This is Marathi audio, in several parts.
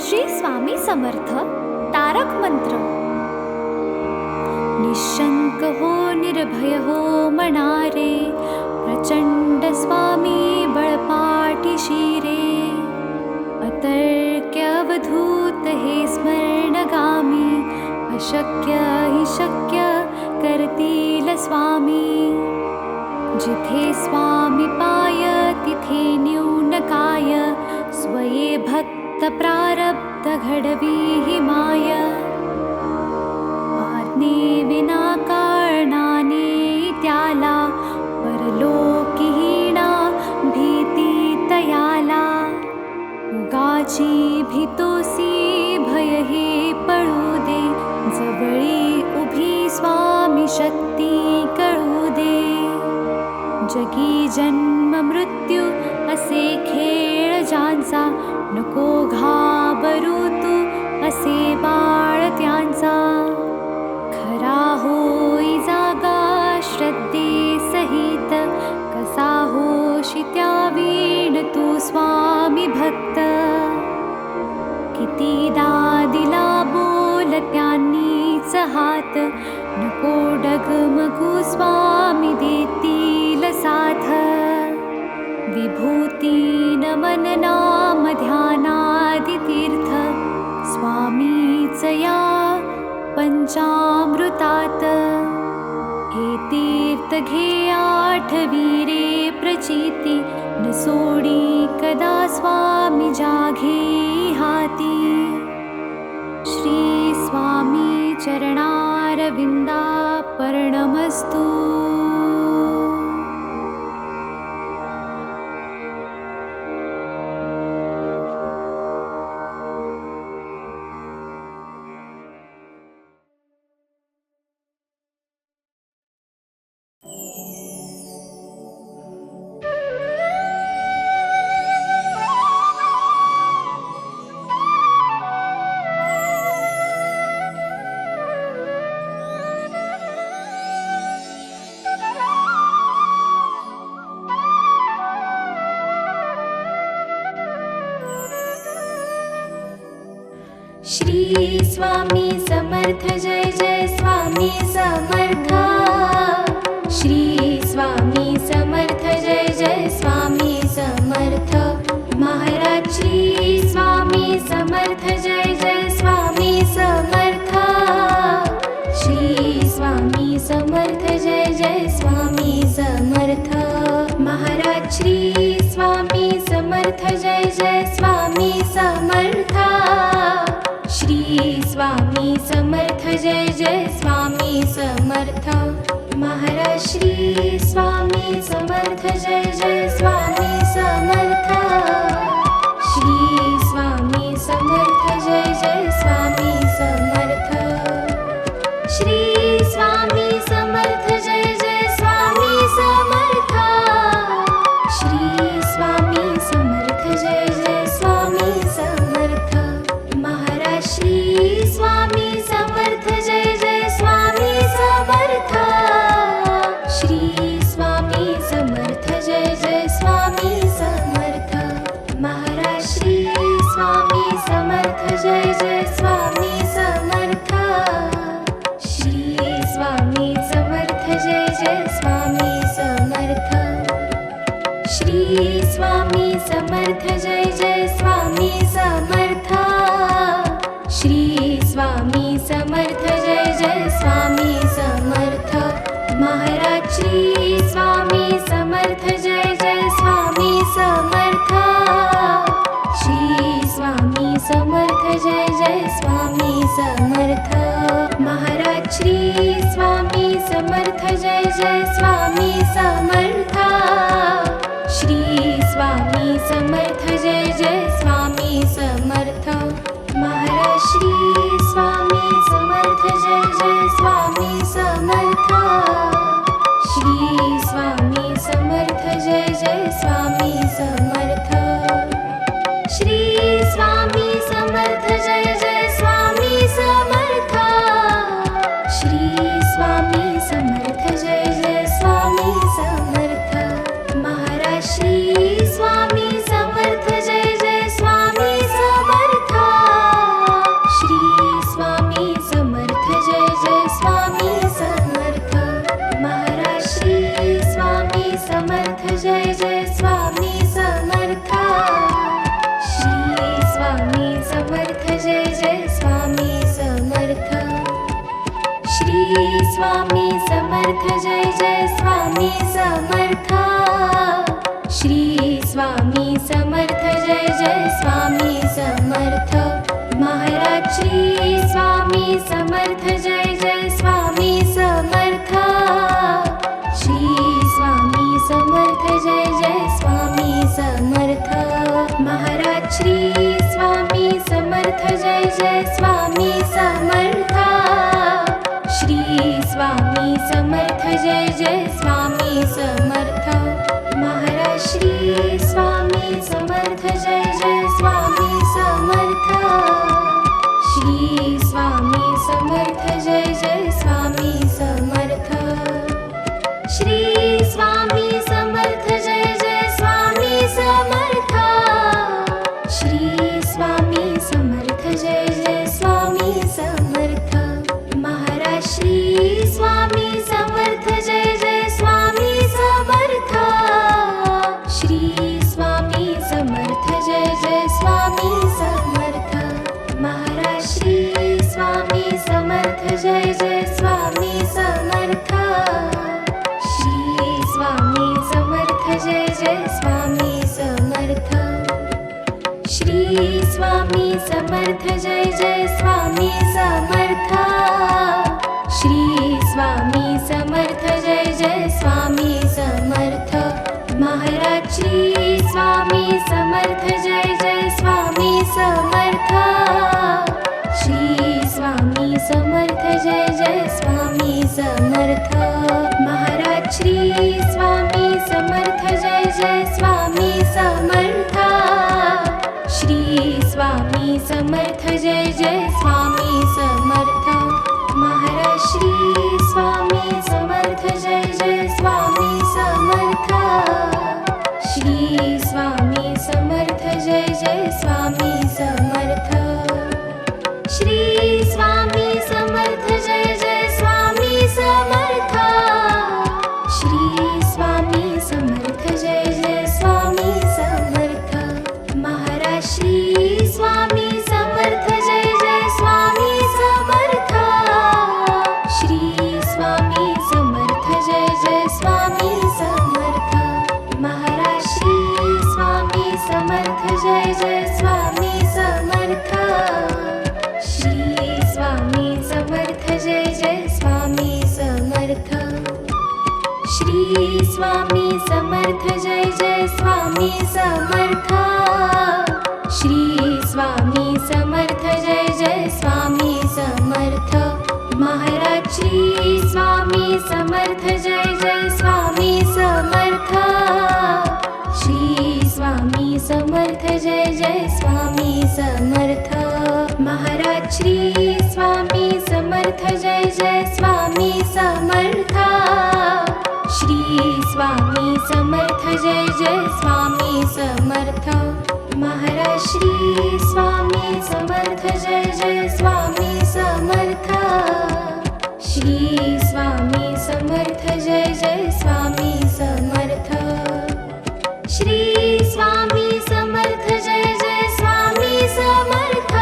श्री स्वामी समर्थ तारक मंत्र. निशंक हो निर्भय हो मनारे, प्रचंड स्वामी बळपाठी शिरे. अतर्क्य अवधूत हे स्मरणगामी, अशक्य हि शक्य करतील स्वामी. जिथे स्वामी पाय तिथे न्यून काय, स्वये भक्त प्रारब्ध घडवी हि माय. आज्ञे विना कारणाने त्याला, परलोकीहीणा भीती तयाला. उगाची भीतोसी भय हे पळू दे, जवळी उभी स्वामी शक्ती कळू दे. जगी जन्म मृत्यू असे खेळ ज्यांचा, नको घाबरू तू असे बाळ त्यांचा. खरा होई जागा श्रद्धे सहित, कसा होशी त्या वीण तू स्वामी भक्त. कितीदा दिला बोल त्यांनीच हात, नको डगमगू स्वामी देतील साथ. विभूती नमन नाम ध्यानादि तीर्थ, स्वामीच या पंचामृतात. हे तीर्थ घे आठवी रे प्रचिती, न सोडी कदा स्वामी जाघे हाती. श्री स्वामी चरणारविंदा पर्णमस्तु. श्री स्वामी समर्थ जय जय स्वामी समर्थ. श्री स्वामी समर्थ जय जय स्वामी समर्थ. महाराज श्री स्वामी समर्थ जय जय स्वामी समर्थ. श्री स्वामी समर्थ जय जय स्वामी समर्थ. महाराज श्री स्वामी समर्थ जय जय स्वामी समर्थ. श्री स्वामी समर्थ जय जय स्वामी समर्थ. महाराज श्री स्वामी समर्थ जय जय स्वामी समर्थ. श्री स्वामी समर्थ जय जय स्वामी समर्थ. श्री स्वामी समर्थ जय जय स्वामी समर्थ. श्री स्वामी समर्थ जय जय स्वामी समर्थ. महाराज श्री स्वामी समर्थ जय जय स्वामी समर्थ. श्री स्वामी समर्थ जय जय स्वामी समर्थ. महाराज श्री स्वामी समर्थ जय जय स्वामी समर्थ. श्री स्वामी समर्थ जय जय स्वामी समर्थ. श्री स्वामी समर्थ जय जय स्वामी समर्थ. श्री स्वामी समर्थ जय जय स्वामी समर्थ. महाराज श्री स्वामी समर्थ जय जय स्वामी समर्थ. श्री स्वामी समर्थ जय जय स्वामी समर्थ. महाराज श्री स्वामी समर्थ जय जय स्वामी समर्थ. श्री स्वामी समर्थ जय जय स्वामी समर्थ. महाराज श्री स्वामी समर्थ जय जय स्वामी समर्थ. श्री स्वामी समर्थ जय जय स्वामी समर्थ. श्री स्वामी समर्थ जय जय स्वामी समर्थ. श्री स्वामी समर्थ जय जय स्वामी समर्थ. महाराज श्री स्वामी समर्थ जय जय स्वामी समर्थ. समर्थ जय जय स्वामी समर्थ श्री स्वामी समर्थ जय जय स्वामी समर्थ श्री स्वामी समर्थ जय जय स्वामी समर्थ महाराज श्री स्वामी समर्थ जय जय स्वामी समर्थ श्री स्वामी समर्थ जय जय स्वामी समर्थ महाराज श्री स्वामी समर्थ जय जय स्वामी समर्थ श्री स्वामी समर्थ जय जय स्वामी समर्थ महाराज श्री स्वामी समर्थ जय जय स्वामी समर्थ श्री स्वामी समर्थ जय जय स्वामी समर्थ श्री स्वामी समर्थ जय जय स्वामी समर्थ श्री स्वामी समर्थ जय जय स्वामी समर्थ महाराज श्री स्वामी समर्थ जय जय स्वामी समर्थ श्री स्वामी समर्थ जय जय स्वामी समर्थ महाराज श्री स्वामी समर्थ जय जय स्वामी समर्थ श्री स्वामी समर्थ जय जय स्वामी समर्थ श्री स्वामी समर्थ जय जय स्वामी समर्थ श्री स्वामी समर्थ जय जय स्वामी समर्थ महाराज श्री स्वामी समर्थ जय जय स्वामी समर्थ श्री स्वामी समर्थ जय जय स्वामी समर्थ महाराज श्री स्वामी समर्थ जय जय स्वामी समर्थ श्री स्वामी समर्थ जय जय स्वामी समर्थ महाराज श्री स्वामी समर्थ जय जय स्वामी समर्थ श्री स्वामी समर्थ जय जय स्वामी समर्थ श्री स्वामी समर्थ जय जय स्वामी समर्थ श्री स्वामी समर्थ जय जय स्वामी समर्थ महाराज श्री स्वामी समर्थ जय जय स्वामी समर्थ श्री स्वामी समर्थ जय जय स्वामी समर्थ महाराज श्री स्वामी समर्थ जय जय स्वामी समर्थ श्री स्वामी समर्थ जय जय स्वामी समर्थ श्री स्वामी समर्थ जय जय स्वामी समर्थ श्री स्वामी समर्थ जय जय स्वामी समर्थ महाराज श्री स्वामी समर्थ जय जय स्वामी समर्थ श्री स्वामी समर्थ जय जय स्वामी समर्थ महाराज श्री स्वामी समर्थ जय जय स्वामी समर्थ श्री स्वामी समर्थ जय जय स्वामी समर्थ महाराज श्री स्वामी समर्थ जय जय स्वामी समर्थ श्री स्वामी समर्थ जय जय स्वामी समर्थ श्री स्वामी समर्थ जय जय स्वामी समर्थ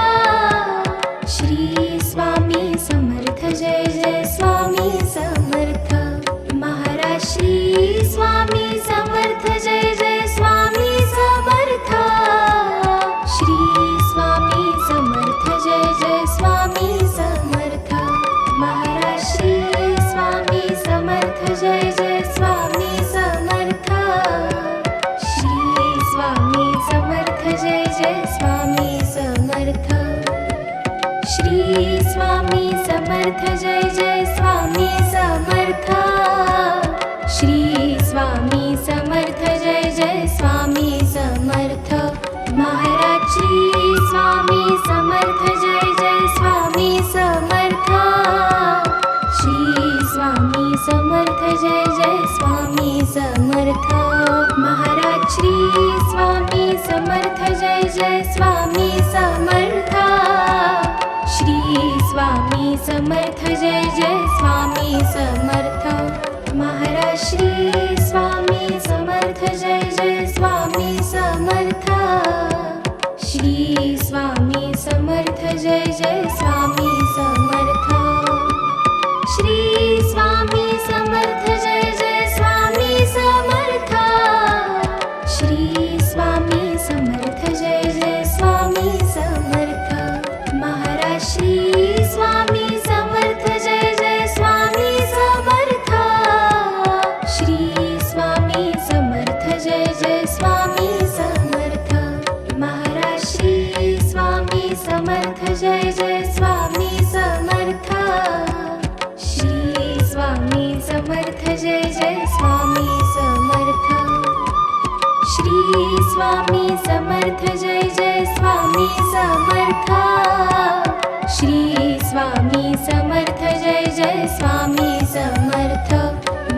श्री स्वामी समर्थ जय जय स्वामी समर्थ महाराज श्री स्वामी समर्थ जय जय स्वामी समर्थ श्री स्वामी समर्थ जय जय स्वामी समर्थ महाराज श्री स्वामी समर्थ जय जय स्वामी समर्थ श्री स्वामी समर्थ जय जय स्वामी समर्थ श्री स्वामी समर्थ जय जय स्वामी समर्थ श्री स्वामी समर्थ जय जय स्वामी समर्थ महाराज श्री स्वामी समर्थ जय जय स्वामी समर्थ श्री स्वामी समर्थ जय जय स्वामी समर्थ महाराज श्री स्वामी समर्थ जय जय स्वामी समर्थ श्री स्वामी समर्थ जय जय स्वामी समर्थ महाराज श्री स्वामी समर्थ जय जय स्वामी समर्थ श्री स्वामी समर्थ जय जय स्वामी समर्थ श्री स्वामी समर्थ जय जय स्वामी समर्थ श्री स्वामी समर्थ जय जय स्वामी समर्थ महाराज श्री स्वामी समर्थ जय जय स्वामी समर्थ श्री स्वामी समर्थ जय जय स्वामी समर्थ महाराज श्री स्वामी समर्थ जय जय स्वामी समर्थ श्री स्वामी समर्थ जय जय स्वामी समर्थ श्री स्वामी समर्थ जय जय स्वामी समर्थ श्री स्वामी समर्थ जय जय स्वामी समर्थ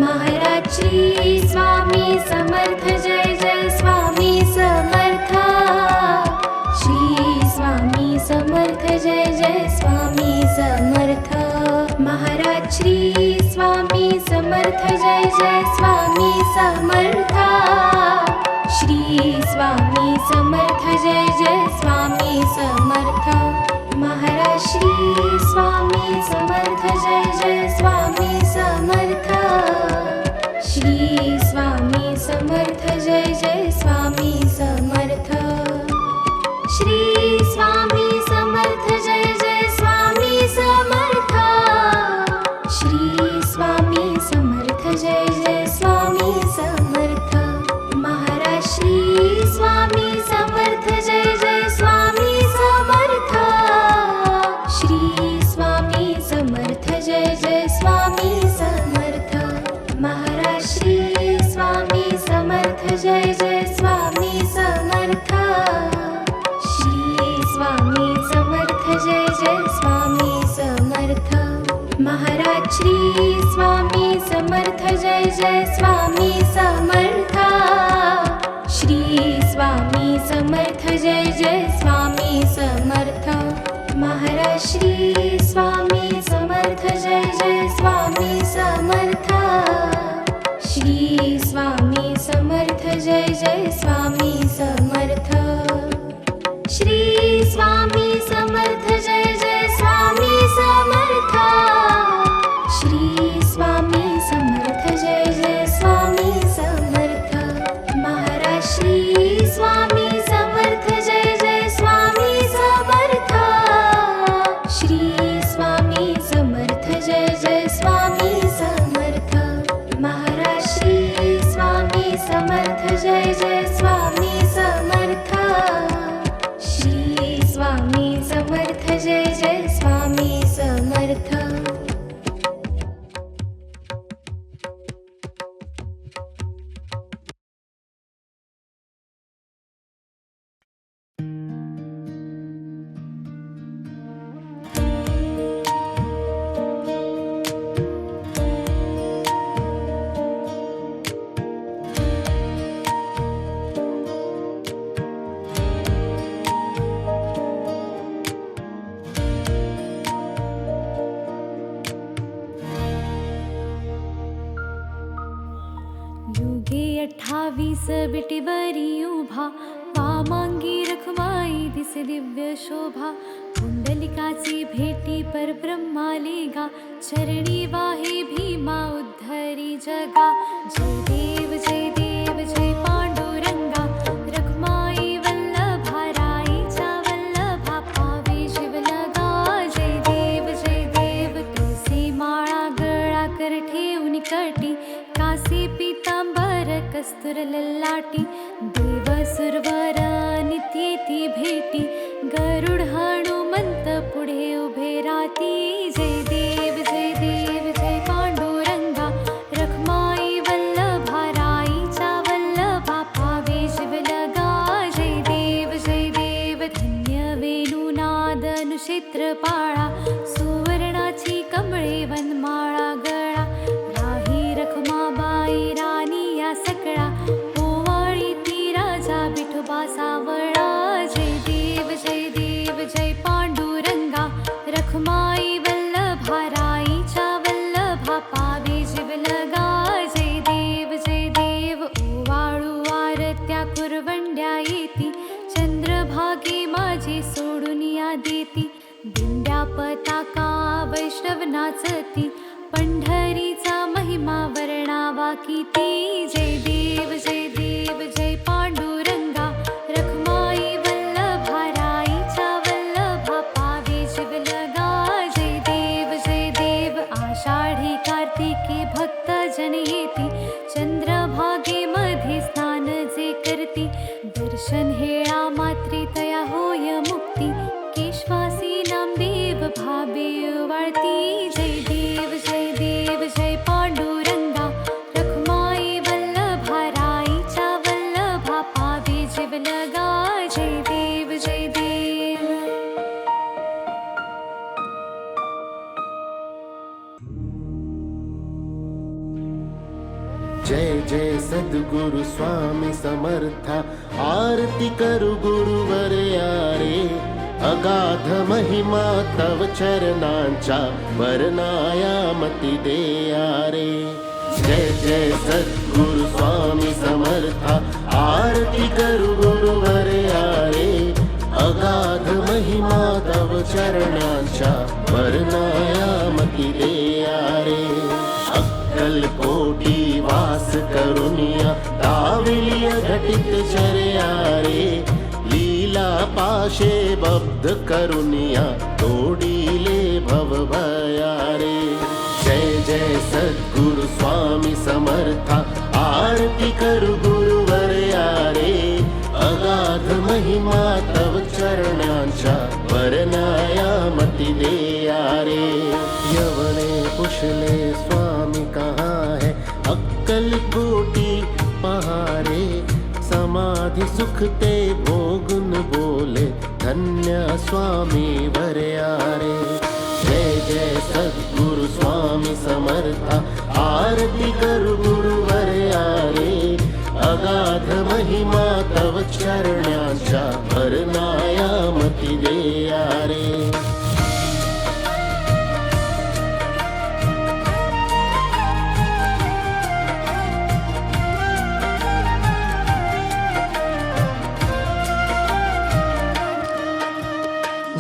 महाराज श्री स्वामी समर्थ जय जय स्वामी समर्थ श्री स्वामी समर्थ जय जय स्वामी समर्थ महाराज श्री स्वामी समर्थ जय जय स्वामी समर्थ श्री स्वामी समर्थ जय जय स्वामी समर्थ महाराज श्री स्वामी समर्थ जय जय स्वामी समर्थ श्री स्वामी समर्थ जय जय स्वामी समर्थ श्री स्वामी समर्थ जय जय स्वामी समर्थ श्री स्वामी समर्थ जय जय स्वामी समर्थ महाराज श्री स्वामी समर्थ जय जय स्वामी समर्थ श्री स्वामी समर्थ जय जय स्वामी समर्थ महाराज श्री स्वामी समर्थ जय जय स्वामी समर्थ श्री स्वामी समर्थ जय जय स्वामी समर्थ महाराज श्री स्वामी समर्थ जय जय स्वामी समर्थ श्री स्वामी समर्थ जय जय स्वामी समर्थ महाराज श्री स्वामी समर्थ जय जय स्वामी समर्थ श्री स्वामी समर्थ जय जय स्वामी समर्थ श्री स्वामी समर्थ जय जय स्वामी समर्थ श्री स्वामी समर्थ जय जय स्वामी समर्थ महाराज श्री स्वामी समर्थ जय जय स्वामी समर्थ श्री स्वामी समर्थ जय जय स्वामी समर्थ महाराज श्री स्वामी समर्थ जय जय स्वामी समर्थ श्री स्वामी समर्थ जय जय स्वामी समर्थ युगे 28 बिटीवरी उभा वामांगी रखमाई दिसे दिव्य शोभा कुंडलिकाची भेटी परब्रह्माले गा चरणी वाहे भीमा उद्धरी जगा जय देव जय पांडुरंगा रखमाई वल्लभा राईच्या वल्लभा पावे शिवलगा जय देव तुळसी माळा गळा कर ठेवून कटी कासे पीतांबर कस्तुर ललाटी देव सुरवर नित्येती भेटी गरुड हनुमंत पुढे उभे राती जय देव जय पांडुरंगा रखमाई वल्लभा राईच्या वल्लभा पावे शिवलगा जय देव धन्य वेणुनाद अनुक्षेत्र पाळा सुवर्णाची कमळे वनमाळा गळा राही रखमाबाई राणी या सकळा ओवाळी ती राजा विठोबा सावळा जय देव जय पांडुरंगा रखमाई वल्लभा राईच्या वल्लभा पावे शिवलगा जय देव ओवाळू आरत्या कुरवंड्या येती चंद्रभागी देती. दिंड्या पताका वैष्णव नाचती, पंढरीचा महिमा वर्णावा किती. जय देव जय देव जय पांडुरंगा, रखमाई वल्लभा राईच्या वल्लभा, पावे जीवलगा. जय देव आषाढी कार्तिकी भक्त जन येती, चंद्रभागेमध्ये स्नान जे करती. दर्शन हेळा मात्री तया होय मुक्ती, केशवासी नामदेव भावे वाळती. जय देव जय पांडुरंगा, रखमाई वल्लभा राईच्या वल्लभा, पावे जीवलगा. जय देव जय देव. जय जय सद्गुरु स्वामी समर्था, आरती करु गुरुवर यारे. अगाध महिमा तव चरणांच्या, वर्णायामती देयारे. जय जय सद्गुरु स्वामी समर्था, आरती करु गुरुवर यारे. अगाध महिमा तव चरणांच्या, वर्णायामती देयारे. अक्कलकोटी वास करुनिया, दाविलिय घटित चर्यारे. लीला पाशे बब्ध करुनिया, तोडीले भव भयारे. जय जय सद्गुरु स्वामी समर्था, आरती करु गुरुवर यारे. अगाध महिमा तव चरणांच्या, वर्णायामती देयारे. यवने पुछले स्वामी कहाँ है, अक्कल कोटी पहारे. समाधि सुख ते भोगुन बोले, धन्य स्वामी वरयारे. जय जय सद्गुरु स्वामी समर्था, आरती करु गुरुवर यारे. अगाध महिमा तव चरणांच्या, वर्णायामती देयारे.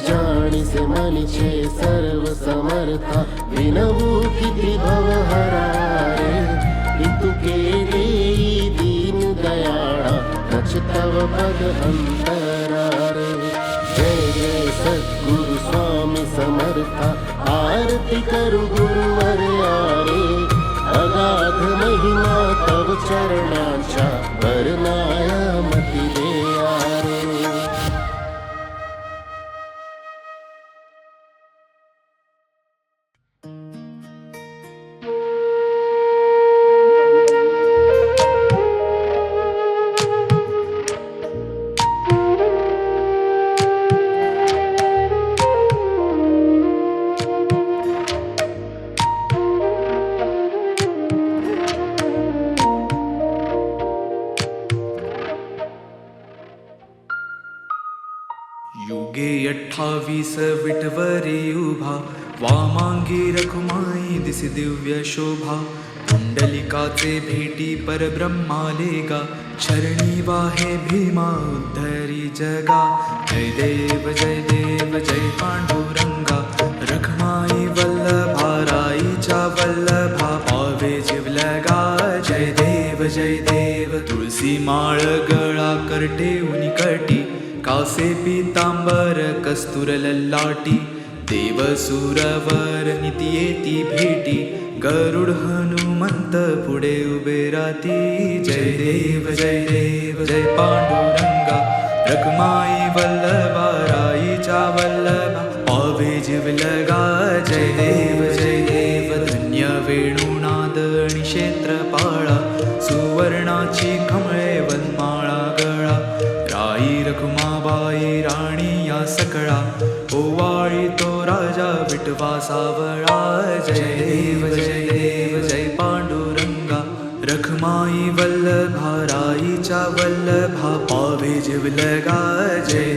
जाणीसे मनीचे सर्व समर्था, विनवू किती भवहरारे. इतुके देई दीन दयाळा, नच तव पद अंतरारे. जय जय सद्गुरु स्वामी समर्था, आरती करु गुरुवर यारे. अगाध महिमा तव चरणांच्या, वर्णायामती देयारे. युगे 28 विटवरी उभा, वामांगी रखुमाई दिसी दिव्य शोभा. पुंडलिकाचे भेटी परब्रह्मालेगा, चरणी वाहे भीमा उद्धरी जगा. जय देव जय पांडुरंगा, रखमाई वल्लभा राईच्या वल्लभा, पावे जीवलगा. जय देव तुळसी माळ गळा करटे उनिकटी, कासे पीतांबर कस्तूर ललाटी. देव सुरवर निती येती भेटी, गरुड हनुमंत पुढे उभे राती. जय देव जय पांडुरंगा, रखमाई वल्लभा राईच्या वल्लभा, पावे जीवलगा. जय देव धन्य वेणुनाद आणि क्षेत्रपाळा, सुवर्णाची कमळे वनमाळा गळा. राई रखुमाबाई राणी या सकळा, ओवाळी तो राजा विठवा सावळा. जय देव जय पांडुरंगा, रखमाई वल्लभा राईच्या वल्लभा, पावे जीवलगा. जय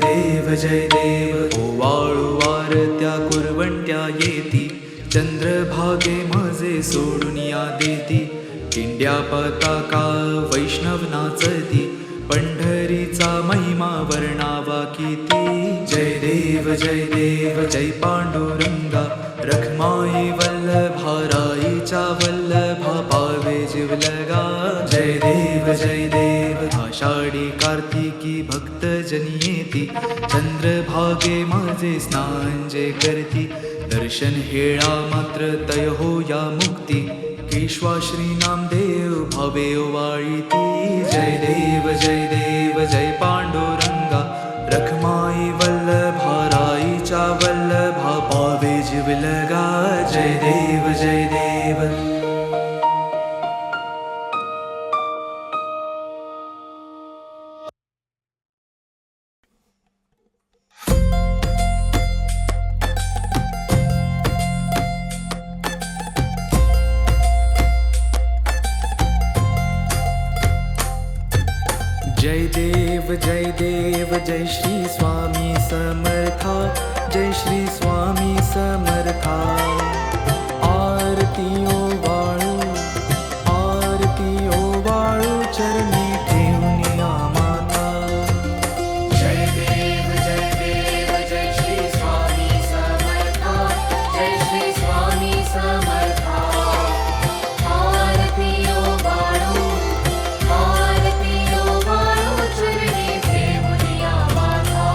देव ओवाळू वारत्या कुरवंट्या येती, चंद्रभागे माझे सोडून या देती. किंड्या पताका वैष्णव नाचती, पंढरीचा महिमा वर्णावा किती. जय देव जय पांडुरंगा रखमाई वल्लभा राईचा वल्लभा पावे जीवलगा जय देव आषाढी कार्तिकी भक्त जनी येती चंद्रभागे माझे स्नान जे करती दर्शन हेळा मात्र तय हो या मुक्ती केशवा श्री नामदेव भावे वाळीती जय देव जय पांडुरंगा रखमाई वल्लभा राईचा वल्लभा पावे जीवलगा जय देव जय देव जय श्री स्वामी समर्था जय श्री स्वामी समर्था आरती ओ वाळू चरणी ठेवून माता जय देव जय श्री स्वामी समर्था जय श्री स्वामी समर्था आरती ओ वाळू चरणी ठेवूया माता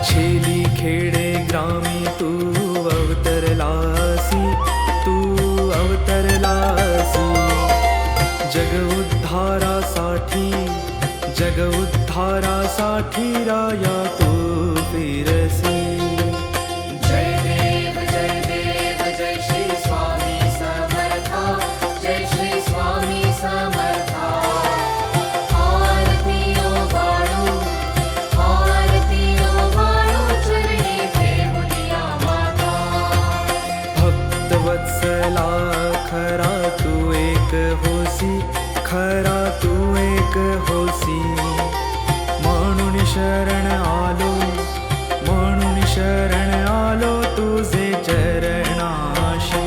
छेली खेडे ग्रामी तू अवतरलासी जग उद्धारासाठी राया तू फिरसी जय देव जय श्री स्वामी समर्था जय श्री स्वामी समर्था आरती ओ वाळू चरणी ठेवूया माता भक्तवत्सला खरा तू एक होसी म्हणून शरण आलो तुझे चरणाशी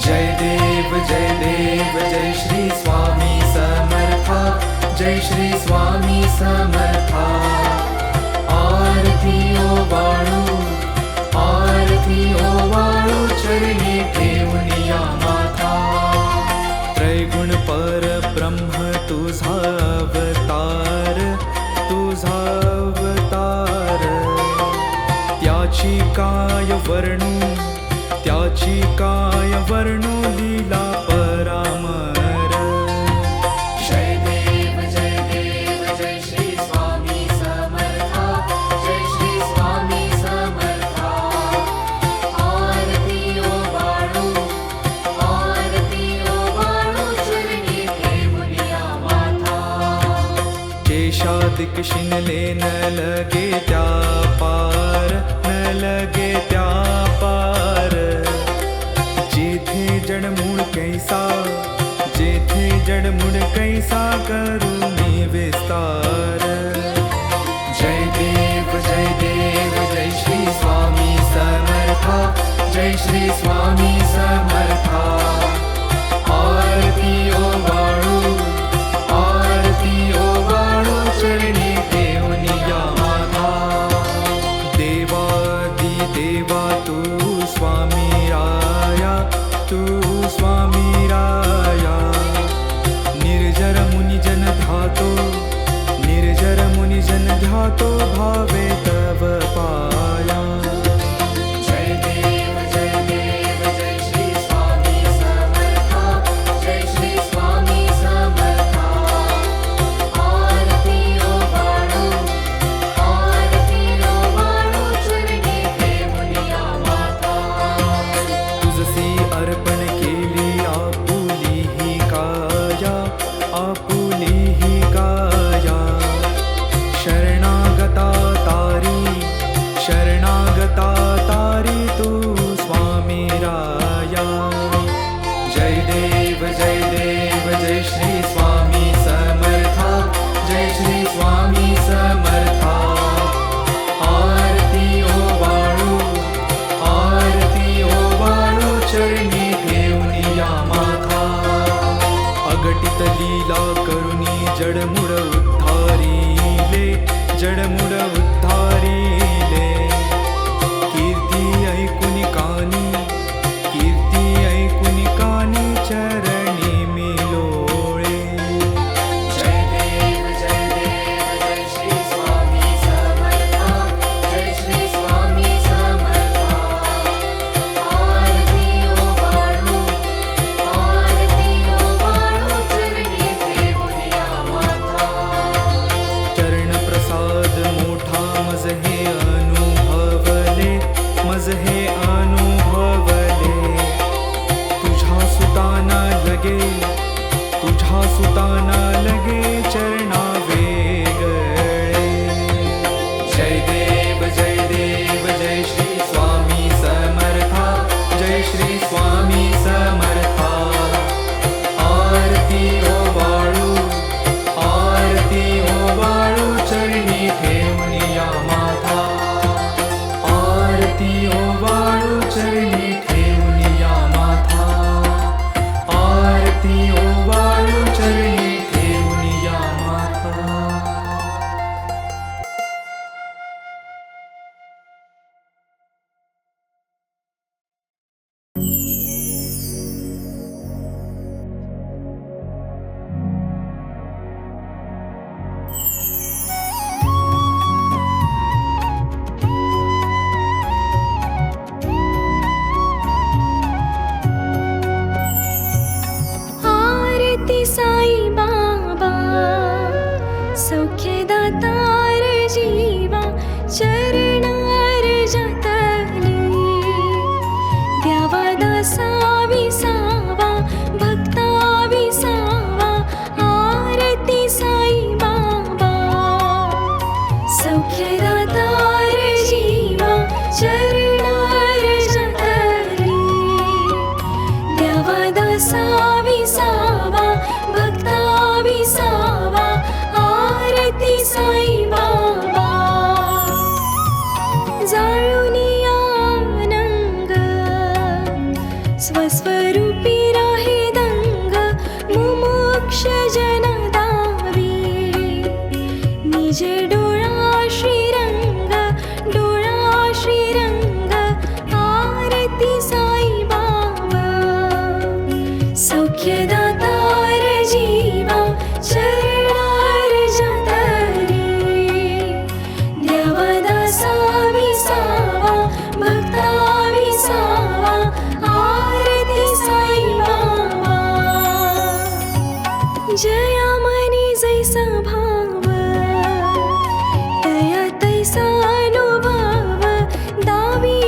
जय देव जय श्री स्वामी समर्था जय श्री स्वामी समर्था आरती ओ वाळू चरणी ठेवूया माता त्रैगुण परब्रह्म तुझा अवतार त्याची काय वर्णू लीला परामर जय देव जय श्री स्वामी समर्था जय श्री स्वामी समर्था आरती ओ वाळू चरणी ठेवूया माता केशादिक शिनले न लगे त्या पार जेथे जडमूळ कैसा करू मी विस्तार जय देव जय श्री स्वामी समर्था जय श्री स्वामी समर्था आरती ओ वाळू चरणी ठेवूया माता देवा तू स्वामी राया निर्जर मुनि जन ध्यातो भावे तव पाया जय देव जय श्री स्वामी समर्था जय श्री स्वामी समर्था आरती ओ वाळू चरणी ठेवूया माता तुझसी अर्पण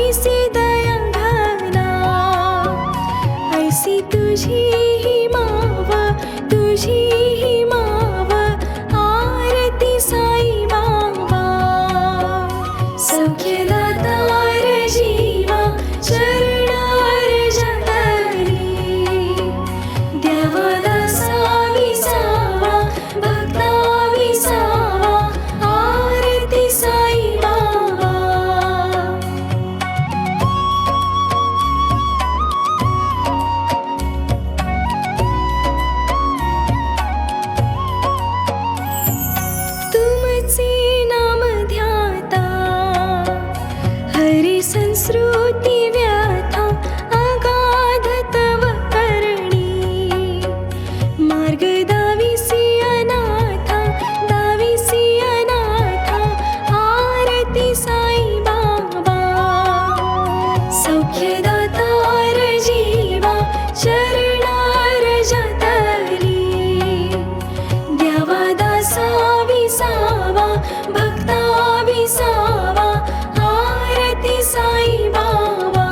दाविसी दया घना, ऐसी तुझी ही माव, तुझी ही माव, आरती साई बाबा. सौख्यदातार जीवा चरणार जगली, द्यावा दासा विसावा, भक्ता विसावा, आरती साई बाबा. तुमचे नाम ध्याता, हरी संस्कृती व्याथा, अगाध तव करणी. मार्ग दाविसी अनाथा, दाविसी अनाथा, आरती साई बाबा. सौख्यदातार जीवा चरणार जतली, द्यावा दासा विसावा, भक्ता विसावा, आरती साई बाबा.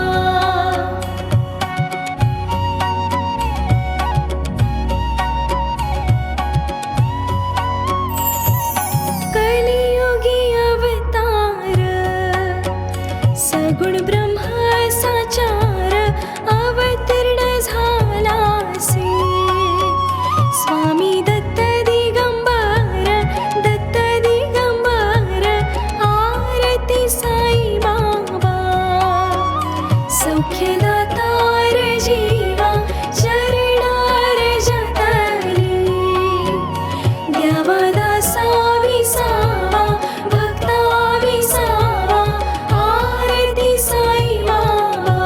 कलियुगी अवतार, सगुण ब्रह्म साचार, अवतीर्ण झालासे. स्वामी दत्त दिगंबर, दत्त दिगंबर, आरती साई बाबा. सौख्यदातार जीवा चरणार जतली, द्यावा दासा विसावा, भक्ता विसावा, आरती साई बाबा.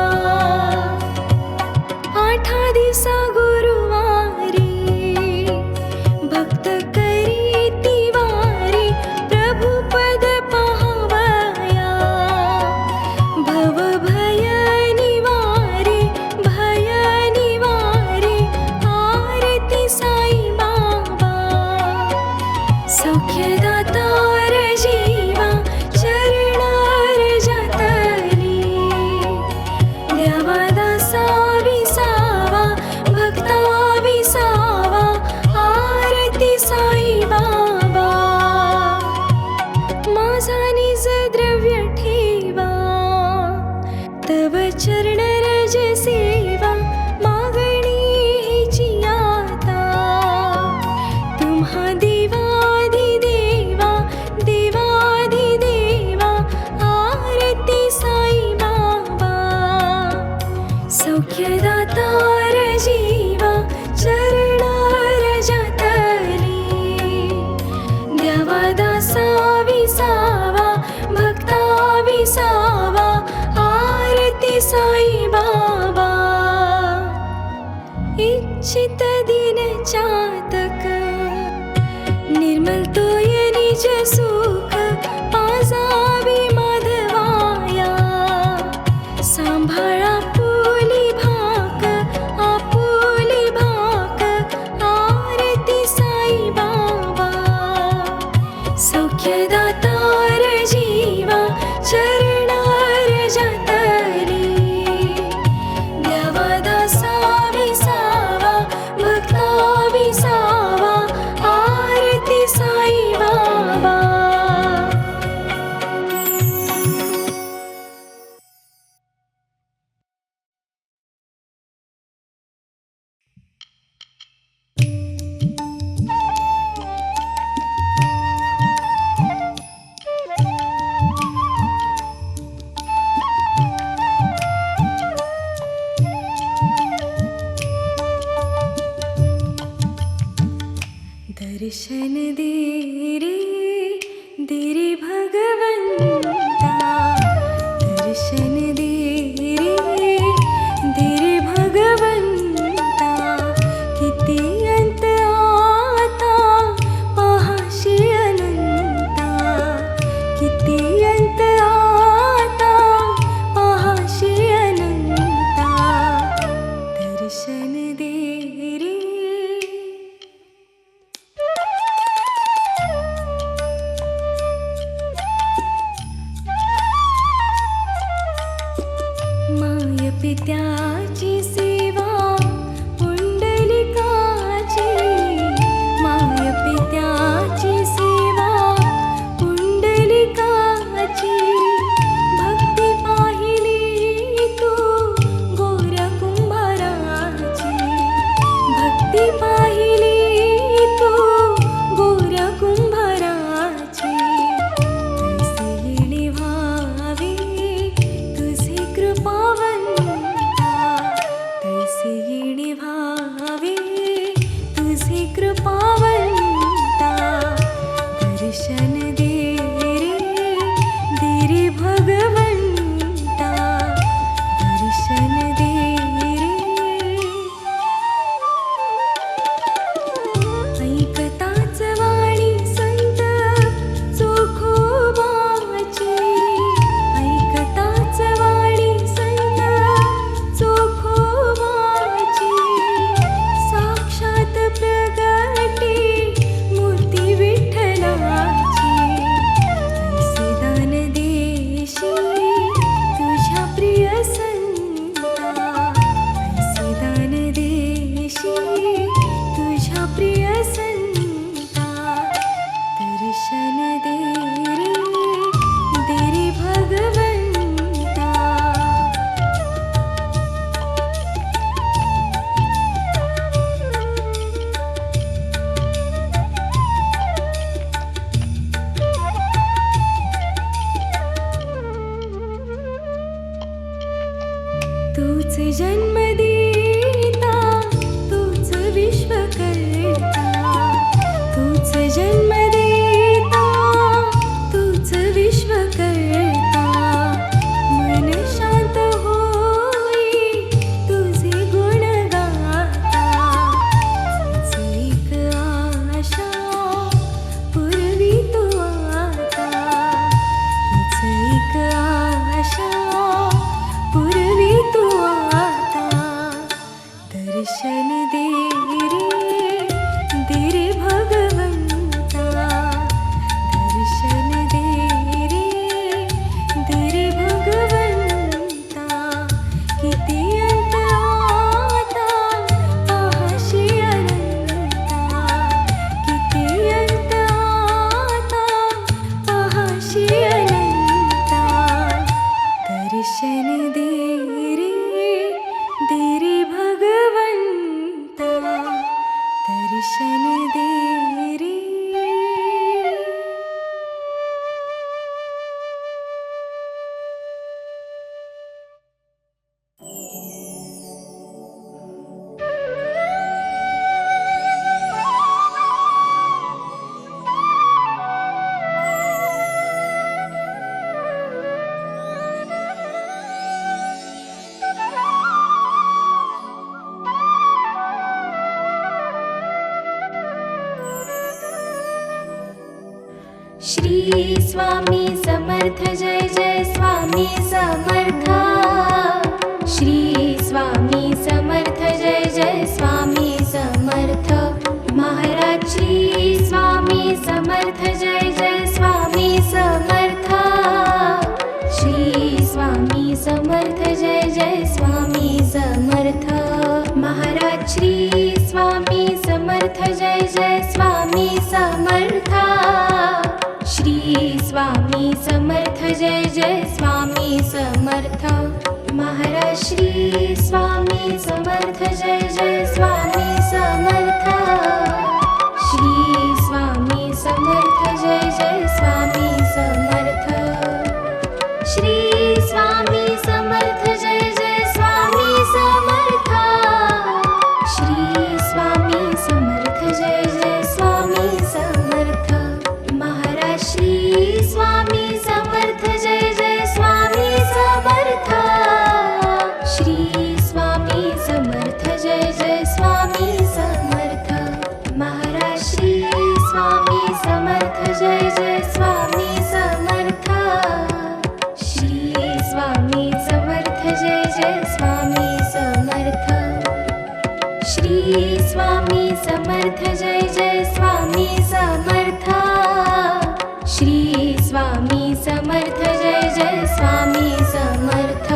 आठा दिवसा गुरुवारी, भक्त करी तिवारी, प्रभु पद पाहावया. भव भय निवारी, भय निवारी, आरती साई बाबा. सौख्यदातार जीवा चरणार जतली, द्यावा दासा विसावा, भक्ता विसावा, आरती साई बाबा. माझा निज द्रव्य ठेवा, तव चरण रज सेवा, मागणी हिची आता. तुम्हा देवाधिदेवा, देवाधिदेवा, आरती साई बाबा. सौख्यदातार जीवा चरणार जतली, द्यावा दासा विसावा, भक्ता विसावा, आरती साई बाबा. इच्छित दिन चातक, निर्मल तोय निज सुख, पाजावी माधवाया. सांभाळा आपुली भाक, आपुली भाक, आरती साई बाबा. सौख्यदातार जीवा चरणार जतली, द्यावा दासा विसावा, भक्ता विसावा, आरती साई बाबा. दर्शन दे रे भगवंता. दर्शन दे रे भगवंता. किती अंत आता पाहाशी अनंता. किती अंत आता पाहाशी अनंता. दर्शन दे रे. माय पित्याची सेवा पुंडलिकाची, माय पित्याची सेवा पुंडलिकाची, भक्ती पाहिली तू गोऱ्या कुंभाराची, भक्ती पाहिली तू गोऱ्या कुंभाराची, तैसे येणे व्हावे तुझे कृपावंता, तैसे येणे व्हावे तुझे कृपावंता, दर्शन दे रे भगवंता, दर्शन दे रे. ऐकताच वाणी संत चोखोबाची, ऐकताच वाणी संत चोखोबाची, साक्षात प्रगटे मूर्ती विठ्ठलाची, तैसे दान देशी तुझ्या प्रिय संता, तैसे दान देशी तुझ्या प्रिय संता, दर्शन दे रे भगवंता. तूच जन्म देता, तूच विश्व करता, तूच जन्म देता, तूच विश्व करता, मन शांत होई तुझे गुण गाता, हीच एक आशा पूर्वी तू आता, हीच एक आशा पूर्वी तू आता, दर्शन दे रे भगवंता, दर्शन दे रे भगवंता. किती अंत आता पाहाशी अनंता, किती अंत आता पाहाशी अनंता, दर्शन दे रे भगवंता, दर्शन दे रे. श्री स्वामी समर्थ जय जय स्वामी समर्थ, श्री स्वामी समर्थ जय जय स्वामी समर्थ, महाराज श्री स्वामी समर्थ जय जय स्वामी समर्थ, श्री स्वामी समर्थ जय जय स्वामी समर्थ, महाराज श्री स्वामी समर्थ जय जय स्वामी समर्थ, श्री स्वामी समर्थ जय जय स्वामी समर्थ, महाराज श्री स्वामी समर्थ जय जय स्वामी समर्थ, श्री स्वामी समर्थ जय जय स्वामी समर्थ, श्री स्वामी समर्थ जय जय स्वामी समर्थ, श्री स्वामी समर्थ जय जय स्वामी समर्थ, महाराज श्री स्वामी समर्थ जय जय स्वामी समर्थ, श्री स्वामी समर्थ जय जय स्वामी समर्थ, महाराज श्री स्वामी समर्थ जय जय स्वामी समर्थ, श्री स्वामी समर्थ जय जय स्वामी समर्थ, श्री स्वामी समर्थ जय जय स्वामी समर्थ, श्री स्वामी समर्थ जय जय स्वामी समर्थ,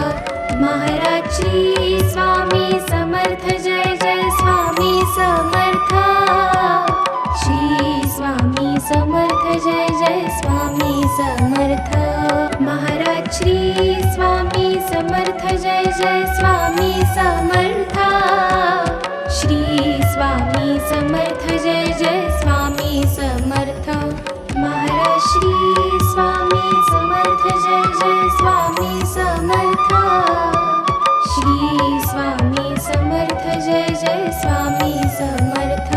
महाराज श्री स्वामी समर्थ जय जय स्वामी समर्थ श्री स्वामी समर्थ जय जय स्वामी समर्थ महाराज श्री स्वामी समर्थ जय जय स्वामी समर्थ श्री स्वामी समर्थ जय जय स्वामी समर्थ महाराज श्री स्वामी समर्थ जय जय स्वामी समर्थ श्री स्वामी समर्थ जय जय स्वामी समर्थ